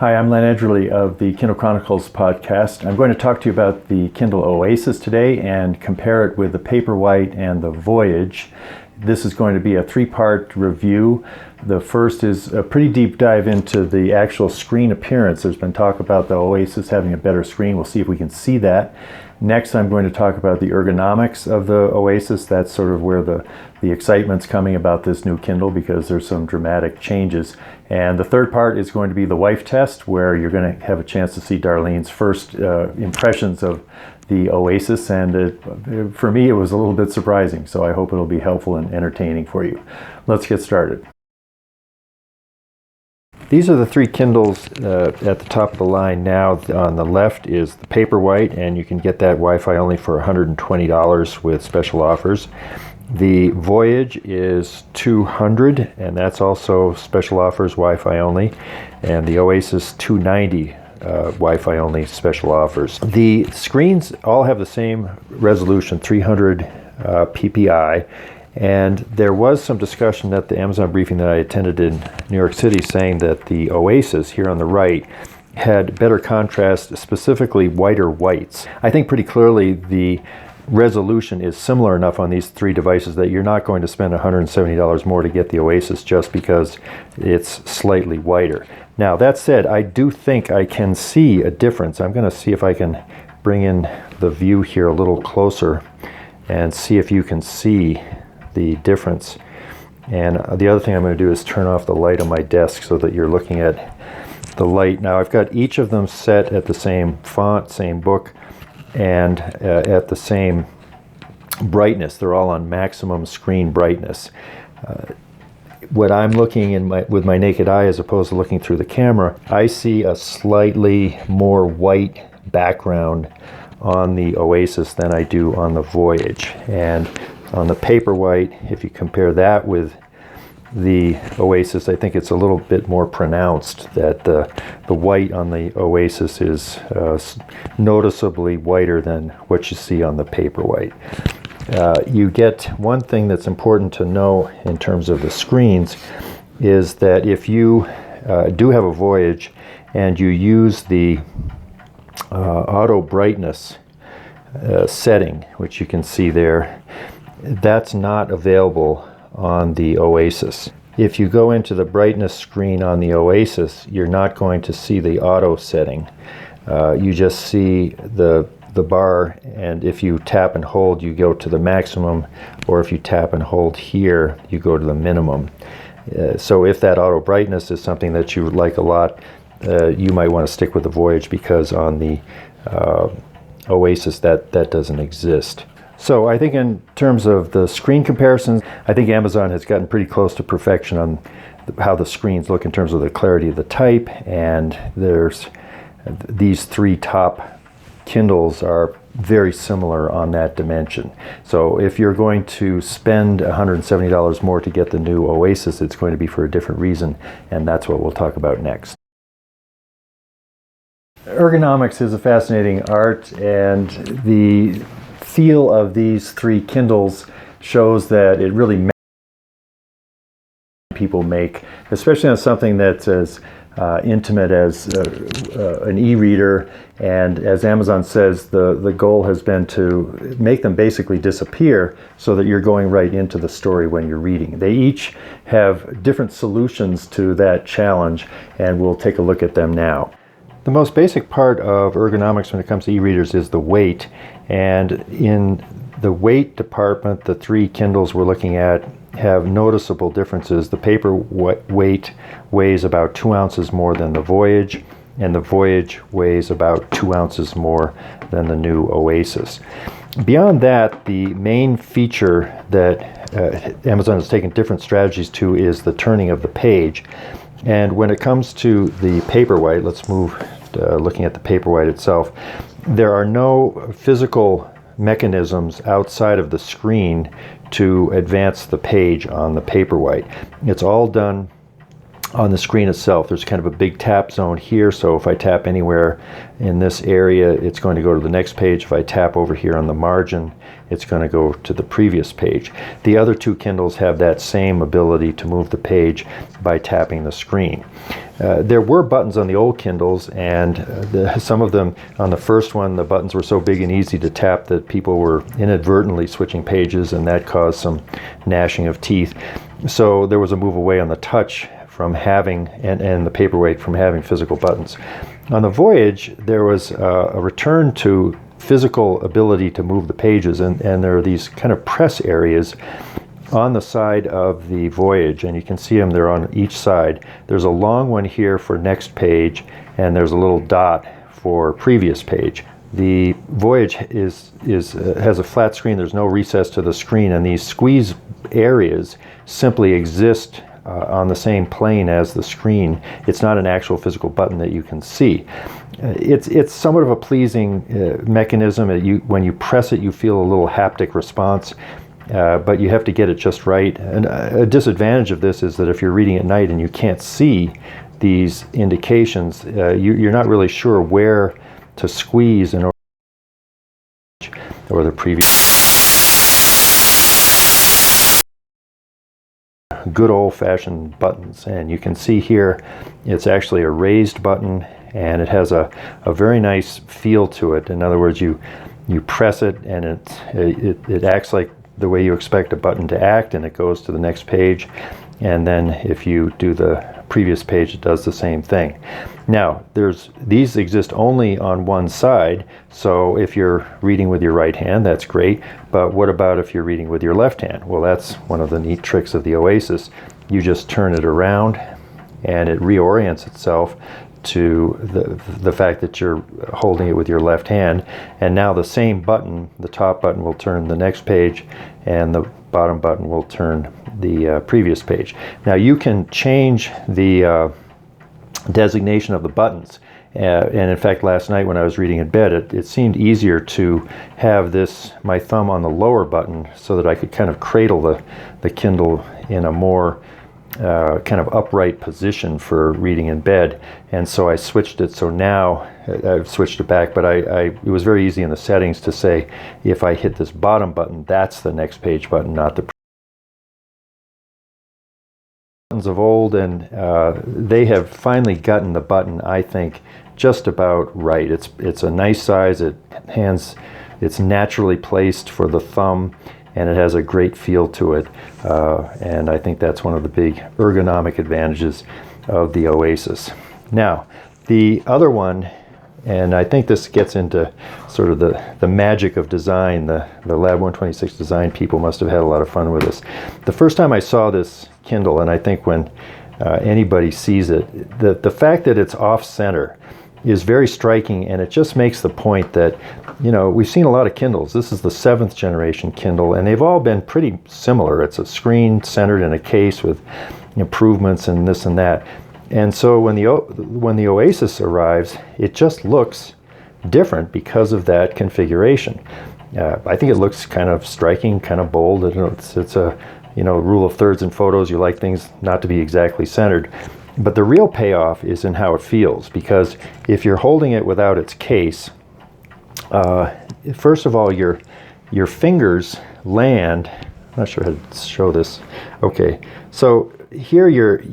Hi, I'm Len Edgerly of the Kindle Chronicles podcast. I'm going to talk to you about the Kindle Oasis today and compare it with the Paperwhite and the Voyage. This is going to be a three-part review. The first is a pretty deep dive into the actual screen appearance. There's been talk about the Oasis having a better screen. We'll see if we can see that. Next, I'm going to talk about the ergonomics of the Oasis. That's sort of where the excitement's coming about this new Kindle, because there's some dramatic changes. And the third part is going to be the wife test, where you're going to have a chance to see Darlene's first impressions of the Oasis. And for me, it was a little bit surprising. So I hope it'll be helpful and entertaining for you. Let's get started. These are the three Kindles at the top of the line now. On the left is the Paperwhite, and you can get that Wi-Fi only for $120 with special offers. The Voyage is $200, and that's also special offers, Wi-Fi only. And the Oasis $290, Wi-Fi only, special offers. The screens all have the same resolution, 300 ppi. And there was some discussion at the Amazon briefing that I attended in New York City saying that the Oasis here on the right had better contrast, specifically whiter whites. I think pretty clearly the resolution is similar enough on these three devices that you're not going to spend $170 more to get the Oasis just because it's slightly whiter. Now, that said, I do think I can see a difference. I'm going to see if I can bring in the view here a little closer and see if you can see the difference. And the other thing I'm going to do is turn off the light on my desk so that you're looking at the light. Now, I've got each of them set at the same font, same book, and at the same brightness. They're all on maximum screen brightness. What I'm looking in with my naked eye, as opposed to looking through the camera, I see a slightly more white background on the Oasis than I do on the Voyage. And on the Paperwhite, if you compare that with the Oasis, I think it's a little bit more pronounced that the white on the Oasis is noticeably whiter than what you see on the Paperwhite. You get one thing that's important to know in terms of the screens is that if you do have a Voyage and you use the auto brightness setting, which you can see there, that's not available on the Oasis. If you go into the brightness screen on the Oasis, you're not going to see the auto setting. You just see the bar, and if you tap and hold, you go to the maximum, or if you tap and hold here, you go to the minimum. So if that auto brightness is something that you like a lot, you might want to stick with the Voyage, because on the Oasis that doesn't exist. So I think in terms of the screen comparisons, I think Amazon has gotten pretty close to perfection on how the screens look in terms of the clarity of the type, and there's these three top Kindles are very similar on that dimension. So if you're going to spend $170 more to get the new Oasis, it's going to be for a different reason, and that's what we'll talk about next. Ergonomics is a fascinating art, and the feel of these three Kindles shows that it really people make, especially on something that's as intimate as an e-reader. And as Amazon says, the goal has been to make them basically disappear so that you're going right into the story when you're reading. They each have different solutions to that challenge, and we'll take a look at them now. The most basic part of ergonomics when it comes to e-readers is the weight. And in the weight department, the three Kindles we're looking at have noticeable differences. The Paperwhite weighs about 2 ounces more than the Voyage, and the Voyage weighs about 2 ounces more than the new Oasis. Beyond that, the main feature that Amazon has taken different strategies to is the turning of the page. And when it comes to the Paperwhite, let's move looking at the Paperwhite itself. There are no physical mechanisms outside of the screen to advance the page on the Paperwhite. It's all done on the screen itself. There's kind of a big tap zone here, so if I tap anywhere in this area, it's going to go to the next page. If I tap over here on the margin, it's going to go to the previous page. The other two Kindles have that same ability to move the page by tapping the screen. There were buttons on the old Kindles, and some of them, on the first one, the buttons were so big and easy to tap that people were inadvertently switching pages, and that caused some gnashing of teeth. So there was a move away on the touch from having, and the paperweight from having physical buttons. On the Voyage, there was a return to physical ability to move the pages, and there are these kind of press areas on the side of the Voyage, and you can see them, they're on each side. There's a long one here for next page, and there's a little dot for previous page. The Voyage has a flat screen. There's no recess to the screen, and these squeeze areas simply exist on the same plane as the screen. It's not an actual physical button that you can see. It's somewhat of a pleasing mechanism. When you press it, you feel a little haptic response, but you have to get it just right. And a disadvantage of this is that if you're reading at night and you can't see these indications, you're not really sure where to squeeze in order or the previous. Good old-fashioned buttons, and you can see here it's actually a raised button, and it has a very nice feel to it. In other words, you press it and it acts like the way you expect a button to act, and it goes to the next page, and then if you do the previous page, it does the same thing. Now, these exist only on one side, so if you're reading with your right hand, that's great, but what about if you're reading with your left hand? Well, that's one of the neat tricks of the Oasis. You just turn it around and it reorients itself to the fact that you're holding it with your left hand, and now the same button, the top button, will turn the next page, and the bottom button will turn the previous page. Now you can change the designation of the buttons, and in fact last night when I was reading in bed, it seemed easier to have my thumb on the lower button so that I could kind of cradle the Kindle in a more kind of upright position for reading in bed, and so I switched it. So now I've switched it back, but it was very easy in the settings to say if I hit this bottom button, that's the next page button, not the buttons of old, and they have finally gotten the button, I think, just about right. It's a nice size. It's naturally placed for the thumb, and it has a great feel to it, and I think that's one of the big ergonomic advantages of the Oasis. Now, the other one, and I think this gets into sort of the magic of design, the Lab 126 design people must have had a lot of fun with this. The first time I saw this Kindle, and I think when anybody sees it, the fact that it's off-center is very striking, and it just makes the point that, we've seen a lot of Kindles. This is the 7th generation Kindle, and they've all been pretty similar. It's a screen centered in a case with improvements and this and that. And so when the Oasis arrives, it just looks different because of that configuration. I think it looks kind of striking, kind of bold. It's a rule of thirds in photos. You like things not to be exactly centered. But the real payoff is in how it feels, because if you're holding it without its case, first of all, your fingers land. I'm not sure how to show this. Okay, so here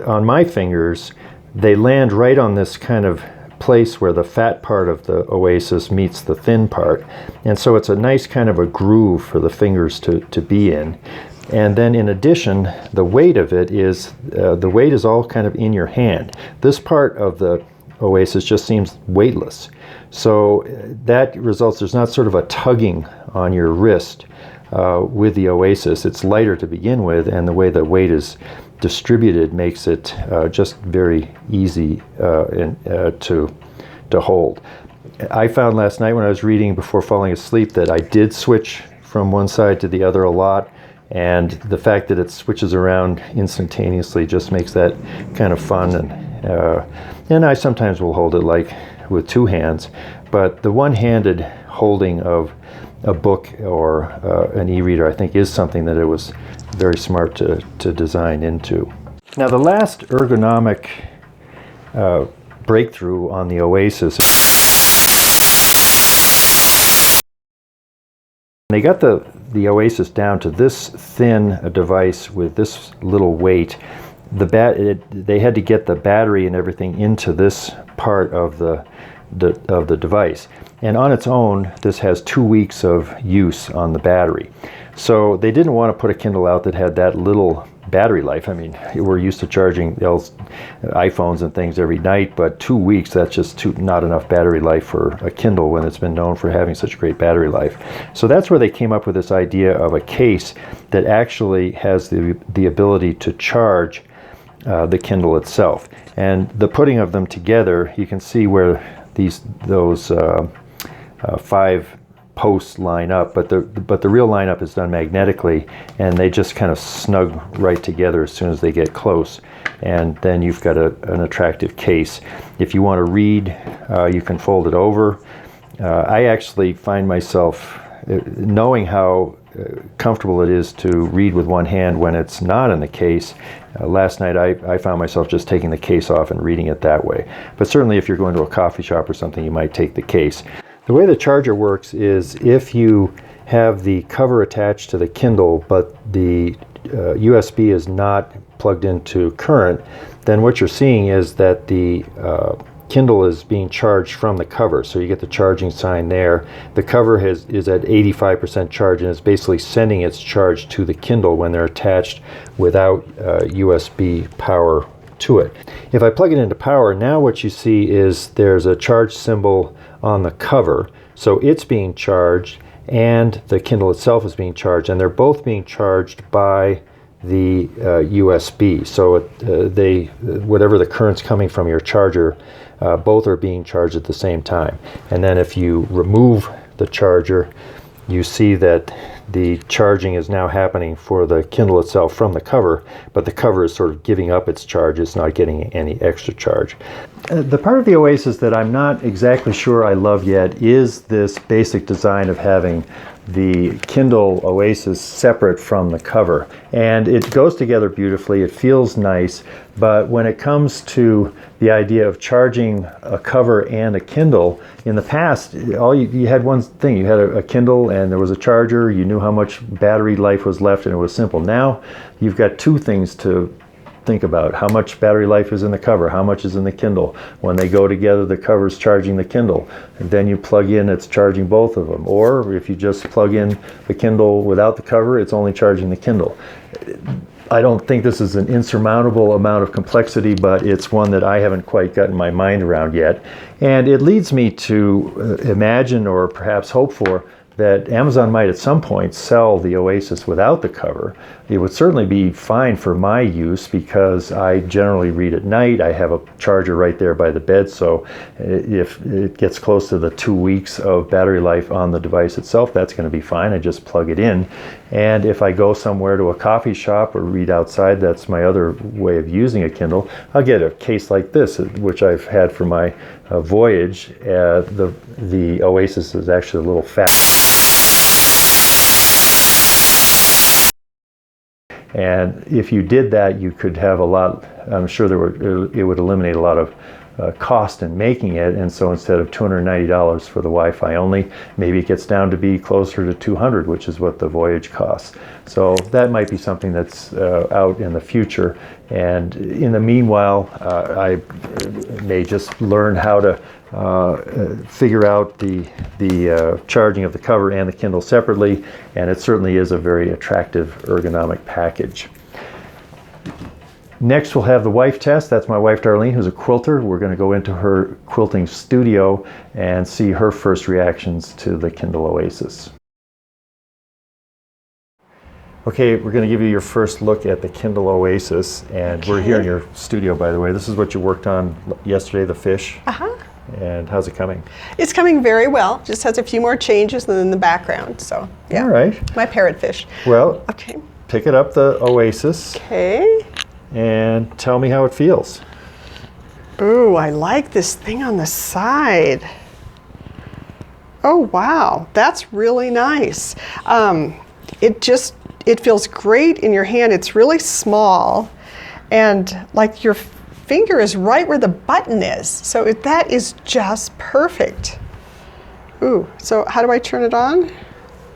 on my fingers, they land right on this kind of place where the fat part of the Oasis meets the thin part, and so it's a nice kind of a groove for the fingers to be in. And then in addition, the weight of it is, all kind of in your hand. This part of the Oasis just seems weightless. So that results, there's not sort of a tugging on your wrist with the Oasis. It's lighter to begin with, and the way the weight is distributed makes it just very easy to hold. I found last night when I was reading before falling asleep that I did switch from one side to the other a lot. And the fact that it switches around instantaneously just makes that kind of fun. And I sometimes will hold it like with two hands, but the one-handed holding of a book or an e-reader, I think, is something that it was very smart to design into. Now the last ergonomic breakthrough on the Oasis, they got the Oasis down to this thin a device with this little weight. They had to get the battery and everything into this part of the device. And on its own, this has 2 weeks of use on the battery. So they didn't want to put a Kindle out that had that little battery life. I mean, we're used to charging iPhones and things every night, but 2 weeks, that's just not enough battery life for a Kindle when it's been known for having such great battery life. So that's where they came up with this idea of a case that actually has the ability to charge the Kindle itself. And the putting of them together, you can see where those 5 posts line up, but the real lineup is done magnetically, and they just kind of snug right together as soon as they get close, and then you've got an attractive case. If you want to read, you can fold it over. I actually find myself knowing how comfortable it is to read with one hand when it's not in the case. Last night I found myself just taking the case off and reading it that way. But certainly if you're going to a coffee shop or something, you might take the case. The way the charger works is if you have the cover attached to the Kindle, but the USB is not plugged into current, then what you're seeing is that the Kindle is being charged from the cover. So you get the charging sign there. The cover is at 85% charge, and it's basically sending its charge to the Kindle when they're attached without USB power to it. If I plug it into power, now what you see is there's a charge symbol on the cover. So it's being charged and the Kindle itself is being charged, and they're both being charged by the USB. So whatever the current's coming from your charger, both are being charged at the same time. And then if you remove the charger, you see that the charging is now happening for the Kindle itself from the cover, but the cover is sort of giving up its charge. It's not getting any extra charge. The part of the Oasis that I'm not exactly sure I love yet is this basic design of having the Kindle Oasis separate from the cover. And it goes together beautifully, it feels nice, but when it comes to the idea of charging a cover and a Kindle, in the past, you had one thing. You had a Kindle and there was a charger, you knew how much battery life was left, and it was simple. Now you've got two things to think about: how much battery life is in the cover, how much is in the Kindle. When they go together, the cover's charging the Kindle, and then you plug in, it's charging both of them. Or if you just plug in the Kindle without the cover, it's only charging the Kindle. I don't think this is an insurmountable amount of complexity, but it's one that I haven't quite gotten my mind around yet. And it leads me to imagine, or perhaps hope for, that Amazon might at some point sell the Oasis without the cover. It would certainly be fine for my use because I generally read at night. I have a charger right there by the bed, so if it gets close to the 2 weeks of battery life on the device itself, that's going to be fine. I just plug it in. And if I go somewhere to a coffee shop or read outside, that's my other way of using a Kindle. I'll get a case like this, which I've had for my voyage. The Oasis is actually a little fat. And if you did that, you could have a lot, I'm sure it would eliminate a lot of cost in making it. And so instead of $290 for the Wi-Fi only, maybe it gets down to be closer to $200, which is what the Voyage costs. So that might be something that's out in the future. And in the meanwhile, I may just learn how to figure out the charging of the cover and the Kindle separately, and it certainly is a very attractive ergonomic package. Next we'll have the wife test. That's my wife Darlene, who's a quilter. We're going to go into her quilting studio and see her first reactions to the Kindle Oasis. Okay, we're going to give you your first look at the Kindle Oasis, and we're here in your studio, by the way. This is what you worked on yesterday, the fish. Uh-huh. And how's it coming? It's coming very well. Just has a few more changes than in the background. So, yeah. All right. My parrotfish. Well, okay. Pick it up, the Oasis. Okay. And tell me how it feels. Ooh, I like this thing on the side. Oh, wow. That's really nice. It feels great in your hand. It's really small. And like your finger is right where the button is. So that is just perfect. Ooh, so how do I turn it on?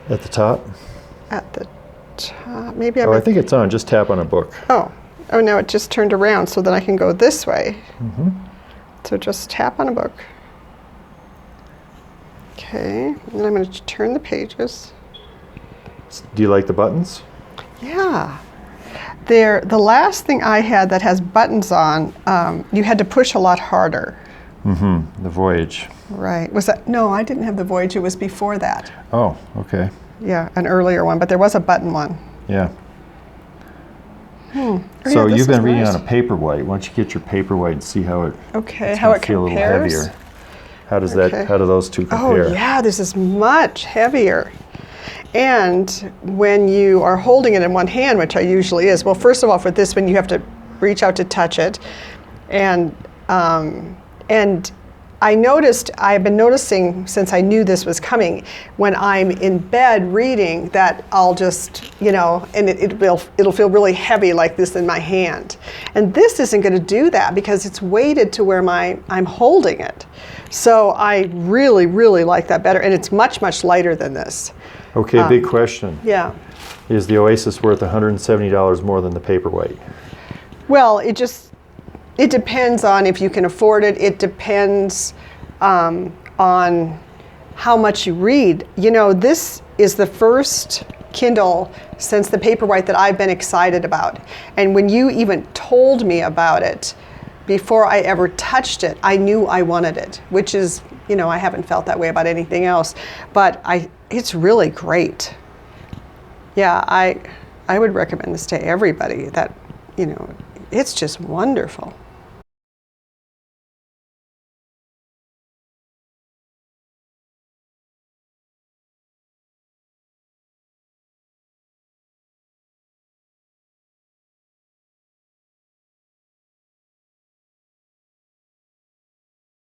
At the top? At the top, maybe I'm I think it's on. Just tap on a book. Oh, now it just turned around, so then I can go this way. So just tap on a book. Okay, and then I'm going to turn the pages. Do you like the buttons? Yeah. The last thing I had that has buttons on, you had to push a lot harder. The Voyage. Right. Was that? No, I didn't have the Voyage. It was before that. Oh, okay. Yeah, an earlier one, but there was a button one. Yeah. Oh, So yeah, this you've been is reading nice. on a Paperwhite. Why don't you get your Paperwhite and see how it Okay, how it feel a little compares? heavier. How does Okay. how do those two compare? Oh yeah, this is much heavier. And when you are holding it in one hand, which I usually is, well, first of all, for this one, you have to reach out to touch it. And I've been noticing since I knew this was coming, when I'm in bed reading, that I'll just, and it'll feel really heavy like this in my hand. And this isn't going to do that because it's weighted to where I'm holding it. So I really, really like that better, and it's much, much lighter than this. Okay, big question. Yeah. Is the Oasis worth $170 more than the Paperwhite? Well, it depends on if you can afford it. It depends on how much you read. This is the first Kindle since the Paperwhite that I've been excited about. And when you even told me about it, before I ever touched it, I knew I wanted it, which is, I haven't felt that way about anything else. But it's really great. Yeah, I would recommend this to everybody. That, it's just wonderful.